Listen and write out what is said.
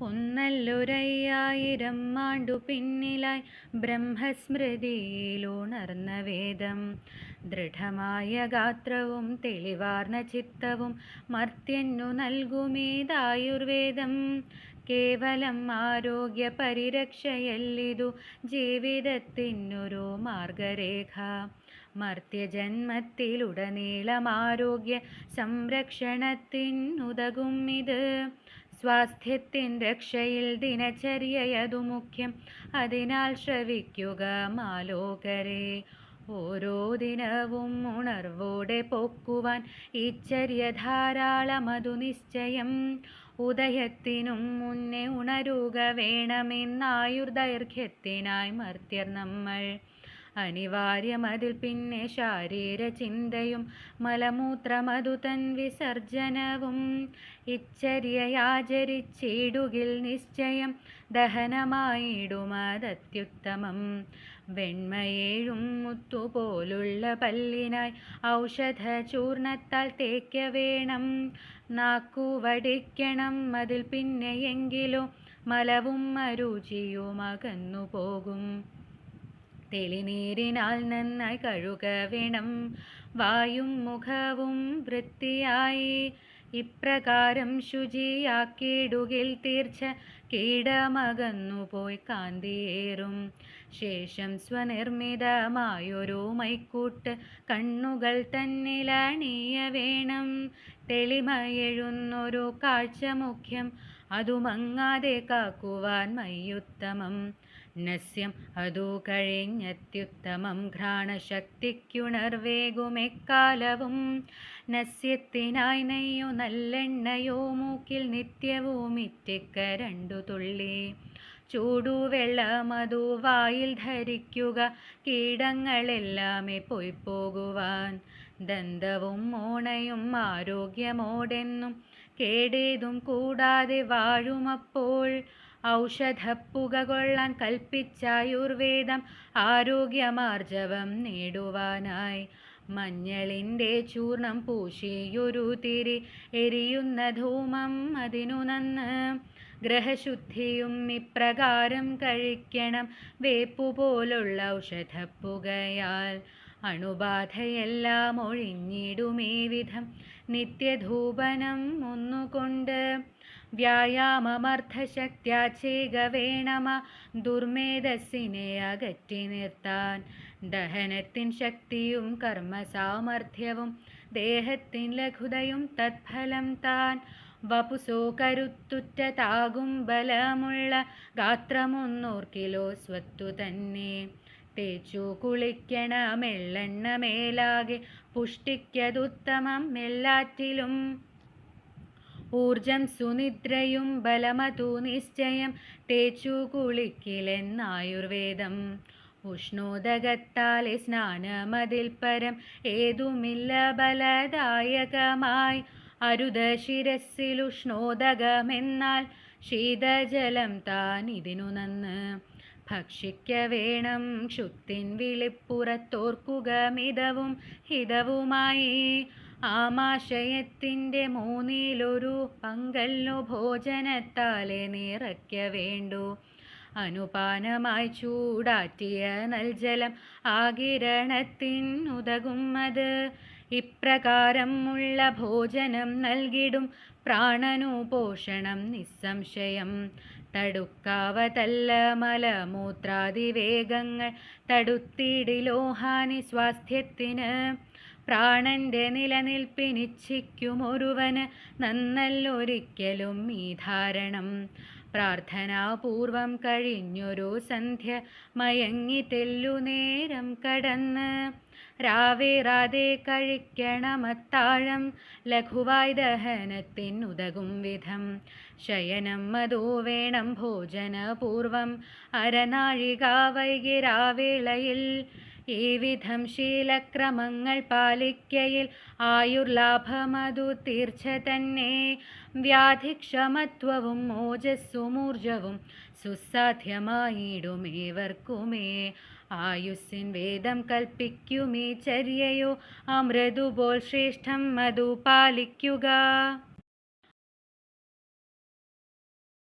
ഒന്നല്ലൊരയ്യായിരം ആണ്ടു പിന്നിലായി ബ്രഹ്മസ്മൃതിയിലുണർന്ന വേദം. ദൃഢമായ ഗാത്രവും തെളിവാർന്ന ചിത്തവും മർത്യനു നൽകുമീതായുർവേദം. കേവലം ആരോഗ്യ പരിരക്ഷയല്ലിതു ജീവിതത്തിനൊരു മാർഗരേഖ. മർത്യജന്മത്തിലുടനീളം ആരോഗ്യ സംരക്ഷണത്തിനുതകും ഇത്. സ്വാസ്ഥ്യത്തിൻ രക്ഷയിൽ ദിനചര്യയതു മുഖ്യം. അതിനാൽ ശ്രവിക്കുക മാലോകരെ. ഓരോ ദിനവും ഉണർവോടെ പോക്കുവാൻ ഈ ചര്യ ധാരാളമതു നിശ്ചയം. ഉദയത്തിനും മുന്നേ ഉണരുക വേണമെന്നായുർദൈർഘ്യത്തിനായി മർത്യർ നമ്മൾ. അനിവാര്യമതിൽ പിന്നെ ശാരീര ചിന്തയും മലമൂത്രമതു തൻ വിസർജനവും. ഇച്ചര്യയാചരിച്ചിടുകിൽ നിശ്ചയം ദഹനമായിടുമതത്യുത്തമം. വെണ്മയേഴും മുത്തുപോലുള്ള പല്ലിനായി ഔഷധ ചൂർണത്താൽ തേക്ക വേണം. നാക്കുവടിക്കണം അതിൽ പിന്നെയെങ്കിലോ മലവും അരുചിയും അകന്നു പോകും. തെളിനീരിനാൽ നന്നായി കഴുക വേണം വായും മുഖവും വൃത്തിയായി. ഇപ്രകാരം ശുചിയാക്കിയിടുകിൽ തീർച്ച കീടമകന്നുപോയി കാന്തിയേറും. ശേഷം സ്വനിർമ്മിതമായൊരു മൈക്കൂട്ട് കണ്ണുകൾ തന്നിലണിയ വേണം. തെളിമയെഴുന്നൊരു കാഴ്ച മുഖ്യം, അതു മങ്ങാതെ കാക്കുവാൻ മയ്യുത്തമം. നസ്യം അതു കഴിഞ്ഞത്യുത്തമം. ഘ്രാണശക്തിക്കുണർവേകുമെക്കാലവും. നസ്യത്തിനായി നെയ്യോ നല്ലെണ്ണയോ മൂക്കിൽ നിത്യവും ഇറ്റിക്ക 2 തുള്ളി. ചൂടുവെള്ളമതു വായിൽ ധരിക്കുക കീടങ്ങളെല്ലാമേ പോയി പോകുവാൻ. ദന്തവും മോണയും ആരോഗ്യമോടെന്നും കേടേതും കൂടാതെ വാഴുമപ്പോൾ. ഔഷധപ്പുക കൊള്ളാൻ കൽപ്പിച്ചായുർവേദം ആരോഗ്യമാർജവം നേടുവാനായി. മഞ്ഞളിൻ്റെ ചൂർണം പൂശിയൊരു തിരി എരിയുന്ന ധൂമം അതിനു നന്ന്. ഗ്രഹശുദ്ധിയും ഇപ്രകാരം കഴിക്കണം വേപ്പുപോലുള്ള ഔഷധപ്പുകയാൽ. അണുബാധയെല്ലാം ഒഴിഞ്ഞിടുമീ വിധം നിത്യധൂപനം ഒന്നുകൊണ്ട്. വ്യായാമമർദ്ധശക്ത്യാ ചെയ്യുക വേണമ ദുർമേധസ്സിനെ അകറ്റി നിർത്താൻ. ദഹനത്തിൻ ശക്തിയും കർമ്മസാമർഥ്യവും ദേഹത്തിൻ ലഘുതയും തത്ഫലം താൻ. വപുസോ കരുത്തുറ്റതാകും ബലമുള്ള ഗാത്രമൊന്നോർക്കിലോ സ്വത്തു തന്നെ. തേച്ചു കുളിക്കണമെള്ളെണ്ണ മേലാകെ പുഷ്ടിക്കതുത്തമം എല്ലാറ്റിലും. ഊർജം സുനിദ്രയും ബലമതു നിശ്ചയം തേച്ചു കുളിക്കിലെന്നായുർവേദം. ഉഷ്ണോദകത്താലെ സ്നാനമതിൽ പരം ഏതുമില്ല ബലദായകമായി. അരുത ശിരസ്സിലുഷ്ണോദകമെന്നാൽ ശീതജലം താൻ ഇതിനു നന്ന്. ഭക്ഷിക്ക വേണം ക്ഷുത്തിൻ വിളിപ്പുറത്തോർക്കുക മിതവും ഹിതവുമായി. ആമാശയത്തിൻ്റെ 1/3 പങ്കല്ലോ ഭോജനത്താലെ നിറയ്ക്ക വേണ്ടു. അനുപാനമായി ചൂടാറ്റിയ നൽജലം ആകിരണത്തിനുതകും അത്. ഇപ്രകാരം ഉള്ള ഭോജനം നൽകിടും പ്രാണനു പോഷണം നിസ്സംശയം. തടുക്കാവതല്ല മലമൂത്രാദിവേഗങ്ങൾ തടുത്തിടിലോഹാനി സ്വാസ്ഥ്യത്തിന്. പ്രാണന്റെ നിലനിൽപ്പിനിച്ഛിക്കുമൊരുവന് നന്നല്ലൊരിക്കലും ഈ ധാരണം. പ്രാർത്ഥനാപൂർവം കഴിഞ്ഞൊരു സന്ധ്യ മയങ്ങി തെല്ലുനേരം കടന്ന്. രാവേറാതെ കഴിക്കണമത്താഴം ലഘുവായി ദഹനത്തിനുതകും വിധം. ശയനം മതു വേണം ഭോജനപൂർവം അരനാഴിക വൈകി രാവേളയിൽ. ഈ വിധം ശീലക്രമങ്ങൾ പാലിക്കയിൽ ആയുർലാഭമതു തീർച്ച തന്നെ. വ്യാധിക്ഷമത്വവും ഓജസ്സുമൂർജവും സുസാധ്യമായിടുമേവർക്കുമേ. ആയുസ്സിൻ വേദം കൽപ്പിക്കുമീ ചര്യയോ അമൃതുപോൽ ശ്രേഷ്ഠം മധു പാലിക്കുക.